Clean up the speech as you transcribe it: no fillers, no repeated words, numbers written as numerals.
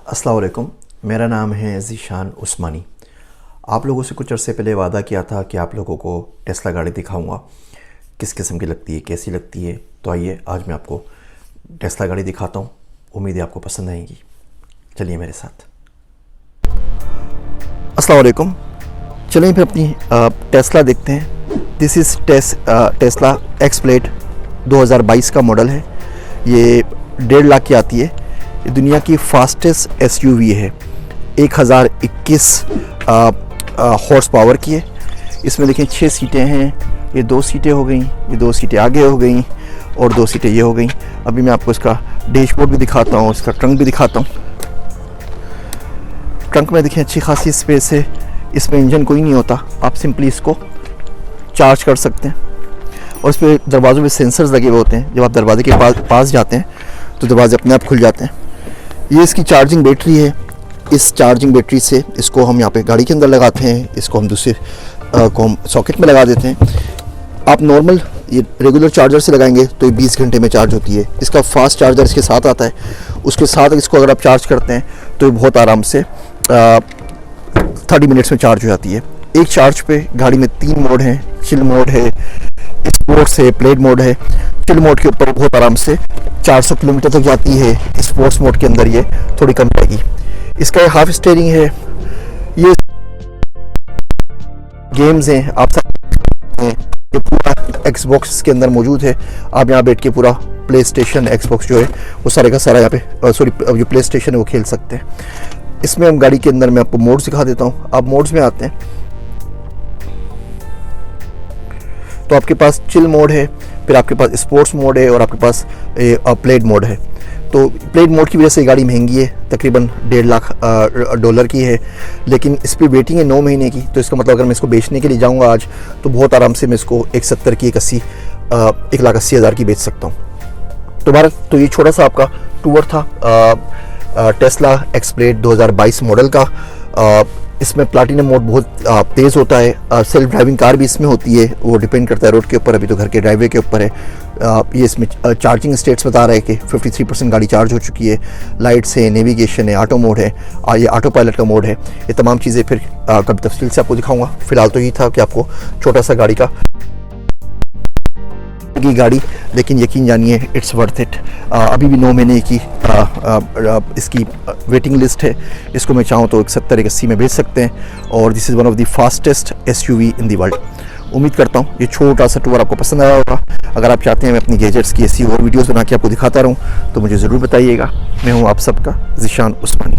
अस्सलाम वालेकुम, मेरा नाम है ज़ीशान उस्मानी। आप लोगों से कुछ अरसे पहले वादा किया था कि आप लोगों को टेस्ला गाड़ी दिखाऊंगा, किस किस्म की लगती है, कैसी लगती है। तो आइए आज मैं आपको टेस्ला गाड़ी दिखाता हूँ। उम्मीद है आपको पसंद आएगी। चलिए मेरे साथ। अस्सलाम वालेकुम, चलिए फिर अपनी टेस्ला देखते हैं। This is Tesla x played 2022 का मॉडल है। ये 1.5 लाख की आती है। ये दुनिया की फास्टेस्ट एसयूवी है। 1021 हॉर्स पावर की है। इसमें देखें 6 सीटें हैं। ये 2 सीटें हो गई, ये 2 सीटें आगे हो गई और 2 सीटें ये हो गई। अभी मैं आपको इसका डैशबोर्ड भी दिखाता हूँ, इसका ट्रंक भी दिखाता हूँ। ट्रंक में देखें अच्छी खासी स्पेस है। इसमें इंजन कोई नहीं होता, आप सिंपली इसको चार्ज कर सकते हैं। और इस पर दरवाज़ों में सेंसर्स लगे हुए होते हैं। जब आप दरवाजे के पास जाते हैं तो दरवाजे अपने आप खुल जाते हैं। ये इसकी चार्जिंग बैटरी है। इस चार्जिंग बैटरी से इसको हम यहाँ पे गाड़ी के अंदर लगाते हैं। इसको हम दूसरे को हम सॉकेट में लगा देते हैं। आप नॉर्मल ये रेगुलर चार्जर से लगाएंगे तो ये 20 घंटे में चार्ज होती है। इसका फास्ट चार्जर इसके साथ आता है। उसके साथ इसको अगर आप चार्ज करते हैं तो ये बहुत आराम से 30 मिनट्स में चार्ज हो जाती है। एक चार्ज पे गाड़ी में 3 मोड हैं। चिल मोड है, स्पोर्ट्स है, प्लेड मोड है। चिल मोड के ऊपर बहुत आराम से 400 किलोमीटर तक जाती है। स्पोर्ट्स मोड के अंदर ये थोड़ी कम जाएगी। इसका हाफ स्टीयरिंग है। ये गेम्स हैं, आप सब हैं। ये पूरा एक्सबॉक्स के अंदर मौजूद है। आप यहाँ बैठ के पूरा प्ले स्टेशन एक्सबॉक्स जो है वो सारे का सारा यहाँ पे जो प्ले स्टेशन है वो खेल सकते हैं। इसमें हम गाड़ी के अंदर मैं आपको मोड्स दिखा देता हूँ। आप मोड्स में आते हैं तो आपके पास चिल मोड है, फिर आपके पास स्पोर्ट्स मोड है और आपके पास प्लेड मोड है। तो प्लेड मोड की वजह से गाड़ी महंगी है, तकरीबन 1.5 लाख डॉलर की है। लेकिन इस पर वेटिंग है 9 महीने की। तो इसका मतलब अगर मैं इसको बेचने के लिए जाऊंगा आज तो बहुत आराम से मैं इसको 170 की 1,80,000 की बेच सकता हूँ। तो ये छोटा सा आपका टूर था टेस्ला एक्स प्लेड 2022 मॉडल का। इसमें प्लाटिनम मोड बहुत तेज़ होता है। सेल्फ ड्राइविंग कार भी इसमें होती है, वो डिपेंड करता है रोड के ऊपर। अभी तो घर के ड्राइवे के ऊपर है। ये इसमें चार्जिंग स्टेट्स बता रहा है कि 53% गाड़ी चार्ज हो चुकी है। लाइट्स है, नेविगेशन है, ऑटो मोड है, ये ऑटो पायलट का मोड है। ये तमाम चीज़ें फिर कभी तफसील से आपको दिखाऊंगा। फिलहाल तो ये था कि आपको छोटा सा गाड़ी की गाड़ी, लेकिन यकीन जानिए इट्स वर्थ इट। अभी भी 9 महीने की इसकी वेटिंग लिस्ट है। इसको मैं चाहूँ तो 170-180 में बेच सकते हैं। और this is one of the fastest SUV in the world. उम्मीद करता हूँ ये छोटा सा टूर आपको पसंद आया होगा। अगर आप चाहते हैं मैं अपनी गैजेट्स की ऐसी और वीडियोज़ बना के आपको दिखाता रहूँ तो मुझे ज़रूर बताइएगा। मैं हूँ आप सबका ज़ीशान उस्मानी।